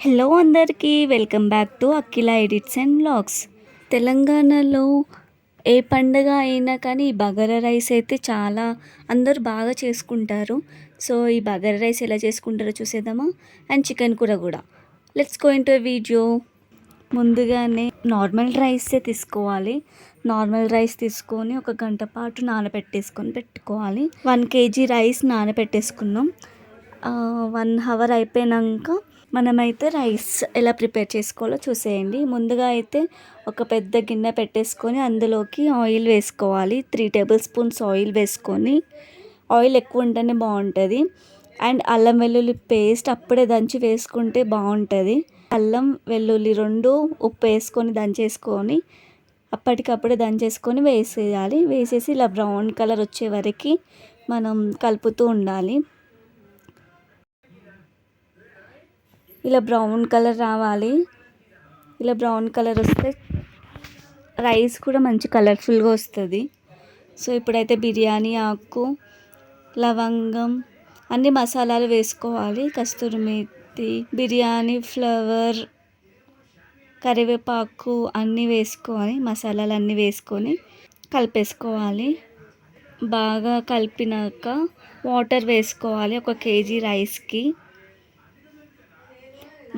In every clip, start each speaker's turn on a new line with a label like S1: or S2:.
S1: Hello అందరికీ welcome back to Akhila edits and vlogs. తెలంగాణలో ఏ పండుగ అయినా కానీ ఈ బగారా రైస్ అయితే చాలా అందరూ బాగా చేసుకుంటారు. సో ఈ బగారా రైస్ ఎలా చేసుకుంటారో చూసేద్దామా, అండ్ చికెన్ కూర కూడా. Let's go into video. ముందుగానే నార్మల్ రైసే తీసుకోవాలి. నార్మల్ రైస్ తీసుకొని ఒక గంట పాటు పెట్టుకోవాలి. 1 kg రైస్ నానబెట్టేసుకున్నాం. 1 అవర్ అయిపోయాక మనమైతే రైస్ ఎలా ప్రిపేర్ చేసుకోవాలో చూసేయండి. ముందుగా అయితే ఒక పెద్ద గిన్నె పెట్టేసుకొని అందులోకి ఆయిల్ వేసుకోవాలి. 3 టేబుల్ స్పూన్స్ ఆయిల్ వేసుకొని, ఆయిల్ ఎక్కువ ఉంటేనే బాగుంటుంది. అండ్ అల్లం వెల్లుల్లి పేస్ట్ అప్పుడే దంచి వేసుకుంటే బాగుంటుంది. అల్లం వెల్లుల్లి 2 ఉప్పు వేసుకొని దంచేసుకొని అప్పటికప్పుడే దంచేసుకొని వేసేయాలి. వేసేసి ఇలా బ్రౌన్ కలర్ వచ్చే వరకు మనం కలుపుతూ ఉండాలి. ఇలా బ్రౌన్ కలర్ రావాలి. ఇలా బ్రౌన్ కలర్ వస్తే రైస్ కూడా మంచి కలర్ఫుల్గా వస్తుంది. సో ఇప్పుడైతే బిర్యానీ ఆకు, లవంగం అన్ని మసాలాలు వేసుకోవాలి. కస్తూరి మేతి, బిర్యానీ ఫ్లవర్, కరివేపాకు అన్నీ వేసుకొని మసాలాలు అన్నీ వేసుకొని కలిపేసుకోవాలి. బాగా కలిపినాక వాటర్ వేసుకోవాలి. 1 kg రైస్కి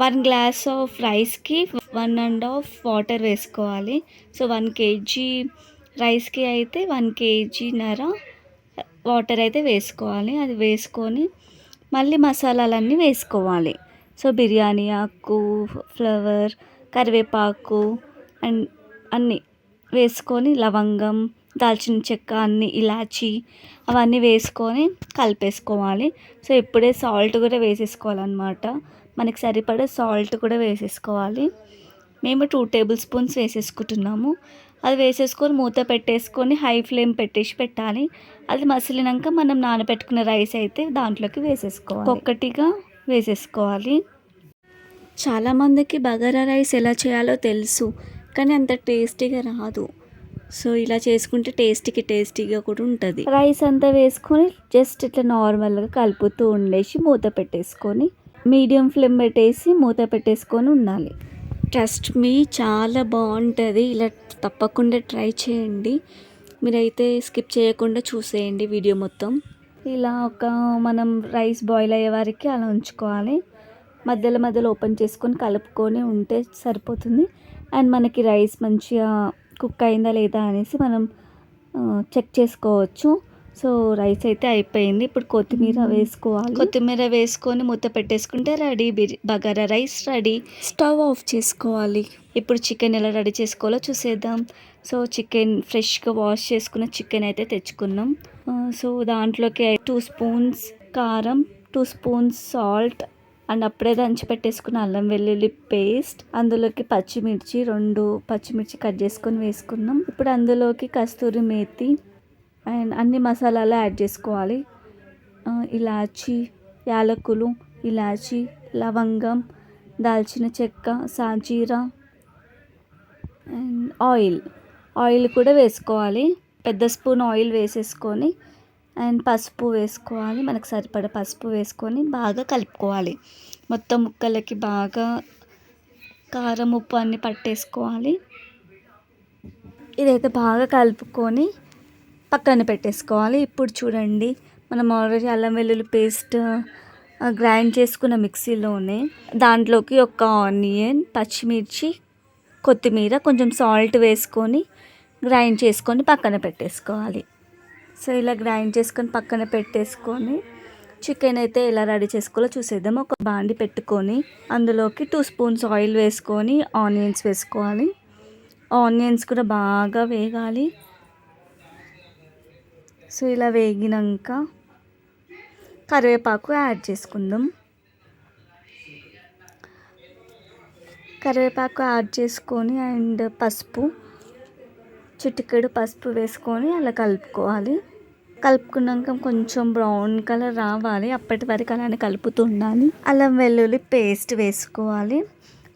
S1: 1 గ్లాస్ ఆఫ్ రైస్కి 1.5 వాటర్ వేసుకోవాలి. సో 1 kg రైస్కి అయితే 1 kg వాటర్ అయితే వేసుకోవాలి. అది వేసుకొని మళ్ళీ మసాలాలన్నీ వేసుకోవాలి. సో బిర్యానీ ఆకు, ఫ్లవర్, కరివేపాకు అండ్ అన్నీ వేసుకొని, లవంగం, దాల్చిన చెక్క, అన్ని ఇలాచి అవన్నీ వేసుకొని కలిపేసుకోవాలి. సో ఇప్పుడే సాల్ట్ కూడా వేసేసుకోవాలన్నమాట. మనకి సరిపడే సాల్ట్ కూడా వేసేసుకోవాలి. మేము 2 టేబుల్ స్పూన్స్ వేసేసుకుంటున్నాము. అది వేసేసుకొని మూత పెట్టేసుకొని హై ఫ్లేమ్ పెట్టాలి. అది మసిలినాక మనం నానబెట్టుకున్న రైస్ అయితే దాంట్లోకి వేసేసుకోవాలి. ఒక్కటిగా వేసేసుకోవాలి. చాలామందికి బగారా రైస్ ఎలా చేయాలో తెలుసు, కానీ అంత టేస్టీగా రాదు. సో ఇలా చేసుకుంటే టేస్టీగా కూడా ఉంటుంది. రైస్ అంతా వేసుకొని జస్ట్ ఇట్లా నార్మల్గా కలుపుతూ ఉండేసి మూత పెట్టేసుకొని మీడియం ఫ్లేమ్ పెట్టేసి మూత పెట్టేసుకొని ఉండాలి. ట్రస్ట్ మీ, చాలా బాగుంటుంది. ఇలా తప్పకుండా ట్రై చేయండి. మీరైతే స్కిప్ చేయకుండా చూసేయండి వీడియో మొత్తం. ఇలా మనం రైస్ బాయిల్ అయ్యే వరకు అలా ఉంచుకోవాలి. మధ్యలో ఓపెన్ చేసుకొని కలుపుకొని ఉంటే సరిపోతుంది. అండ్ మనకి రైస్ మంచిగా కుక్ అయిందా లేదా అనేసి మనం చెక్ చేసుకోవచ్చు. సో రైస్ అయితే అయిపోయింది. ఇప్పుడు కొత్తిమీర వేసుకోవాలి. కొత్తిమీర వేసుకొని మూత పెట్టేసుకుంటే ready, bagara rice ready. Stove off చేసుకోవాలి. ఇప్పుడు చికెన్ ఎలా రెడీ చేసుకోవాలో చూసేద్దాం. సో చికెన్ ఫ్రెష్గా వాష్ చేసుకున్న చికెన్ అయితే తెచ్చుకున్నాం. సో దాంట్లోకి 2 స్పూన్స్ కారం, 2 స్పూన్స్ సాల్ట్ అండ్ అప్పుడే దంచి పెట్టేసుకున్న అల్లం వెల్లుల్లి పేస్ట్, అందులోకి పచ్చిమిర్చి 2 పచ్చిమిర్చి కట్ చేసుకొని వేసుకున్నాం. ఇప్పుడు అందులోకి కస్తూరి మేతి అండ్ అన్ని మసాలాలు యాడ్ చేసుకోవాలి. ఇలాచి, యాలకులు, ఇలాచి, లవంగం, దాల్చిన చెక్క, సాజీరా అండ్ ఆయిల్ కూడా వేసుకోవాలి. పెద్ద స్పూన్ ఆయిల్ వేసేసుకొని అండ్ పసుపు వేసుకోవాలి. మనకు సరిపడ పసుపు వేసుకొని బాగా కలుపుకోవాలి. మొత్తం ముక్కలకి బాగా కారం, ఉప్పు అన్నీ పట్టేసుకోవాలి. ఇదైతే బాగా కలుపుకొని పక్కన పెట్టేసుకోవాలి. ఇప్పుడు చూడండి, మనం ఆల్రెడీ అల్లం వెల్లుల్లి పేస్ట్ గ్రైండ్ చేసుకున్న మిక్సీలోనే దాంట్లోకి 1 ఆనియన్, పచ్చిమిర్చి, కొత్తిమీర, కొంచెం సాల్ట్ వేసుకొని గ్రైండ్ చేసుకొని పక్కన పెట్టేసుకోవాలి. సో ఇలా గ్రైండ్ చేసుకొని పక్కన పెట్టేసుకొని చికెన్ అయితే ఎలా రెడీ చేసుకోవాలో చూసేద్దాం. ఒక బాండి పెట్టుకొని అందులోకి 2 స్పూన్స్ ఆయిల్ వేసుకొని ఆనియన్స్ వేసుకోవాలి. ఆనియన్స్ కూడా బాగా వేగాలి. సో ఇలా వేగినాక కరివేపాకు యాడ్ చేసుకుందాం. కరివేపాకు యాడ్ చేసుకొని అండ్ పసుపు, చిటికెడు పసుపు వేసుకొని అలా కలుపుకోవాలి. కలుపుకున్నాక కొంచెం బ్రౌన్ కలర్ రావాలి. అప్పటి వరకు అలానే కలుపుతూ ఉండాలి. అల్లం వెల్లుల్లి పేస్ట్ వేసుకోవాలి.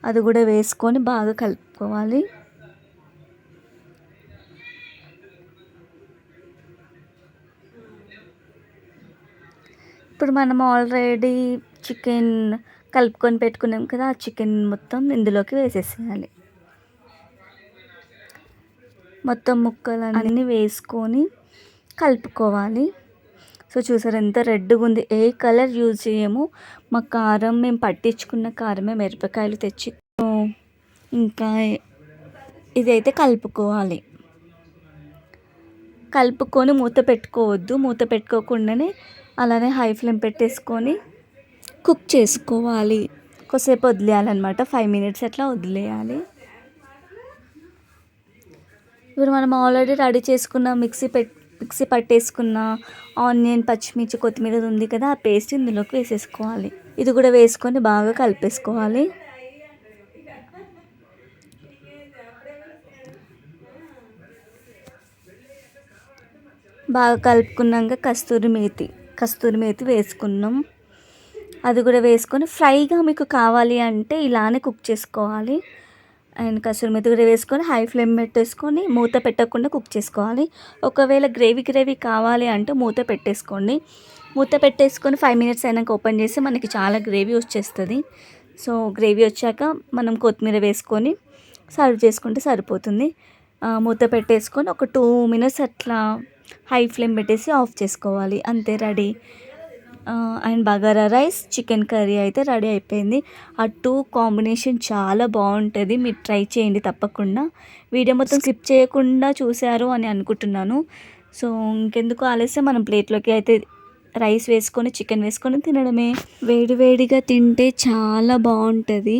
S1: అది కూడా వేసుకొని బాగా కలుపుకోవాలి. ఇప్పుడు మనం ఆల్రెడీ చికెన్ కలుపుకొని పెట్టుకున్నాం కదా, ఆ చికెన్ మొత్తం ఇందులోకి వేసేసేయాలి. మొత్తం ముక్కలన్నీ వేసుకొని కలుపుకోవాలి. సో చూసారు ఎంత రెడ్గా ఉంది. ఏ కలర్ యూజ్ చేయము. మా కారం మేము పట్టించుకున్న కారమే, మిరపకాయలు తెచ్చి. ఇంకా ఇదైతే కలుపుకోవాలి. కలుపుకొని మూత పెట్టుకోవద్దు. మూత పెట్టుకోకుండానే అలానే హై ఫ్లేమ్ పెట్టేసుకొని కుక్ చేసుకోవాలి. కొద్దిసేపు వదిలేయాలన్నమాట. 5 minutes అట్లా వదిలేయాలి. ఇప్పుడు మనం ఆల్రెడీ రెడీ చేసుకున్న మిక్సీ పట్టేసుకున్న ఆనియన్, పచ్చిమిర్చి, కొత్తిమీర ఉంది కదా, ఆ పేస్ట్ ఇందులోకి వేసేసుకోవాలి. ఇది కూడా వేసుకొని బాగా కలిపేసుకోవాలి. బాగా కలుపుకున్నాక కస్తూరి మేతి వేసుకున్నాం. అది కూడా వేసుకొని ఫ్రైగా మీకు కావాలి అంటే ఇలానే కుక్ చేసుకోవాలి. అండ్ కస్తూరి మేతి కూడా వేసుకొని హై ఫ్లేమ్ పెట్టేసుకొని మూత పెట్టకుండా కుక్ చేసుకోవాలి. ఒకవేళ గ్రేవీ కావాలి అంటే మూత పెట్టేసుకోండి. మూత పెట్టేసుకొని 5 minutes అయినాక ఓపెన్ చేస్తే మనకి చాలా గ్రేవీ వచ్చేస్తుంది. సో గ్రేవీ వచ్చాక మనం కొత్తిమీర వేసుకొని సర్వ్ చేసుకుంటే సరిపోతుంది. మూత పెట్టేసుకొని ఒక 2 minutes అట్లా హై ఫ్లేమ్ పెట్టేసి ఆఫ్ చేసుకోవాలి. అంతే, ready. And bagara rice, chicken curry అయితే రెడీ అయిపోయింది. ఆ 2 కాంబినేషన్ చాలా బాగుంటుంది. మీరు ట్రై చేయండి తప్పకుండా. వీడియో మొత్తం స్కిప్ చేయకుండా చూశారు అని అనుకుంటున్నాను. సో ఇంకెందుకు ఆలస్యం, మనం ప్లేట్లోకి అయితే రైస్ వేసుకొని చికెన్ వేసుకొని తినడమే. వేడివేడిగా తింటే చాలా బాగుంటుంది.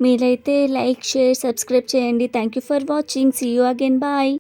S1: మీరైతే లైక్, షేర్, సబ్స్క్రైబ్ చేయండి. Thank you for watching. See you again. Bye.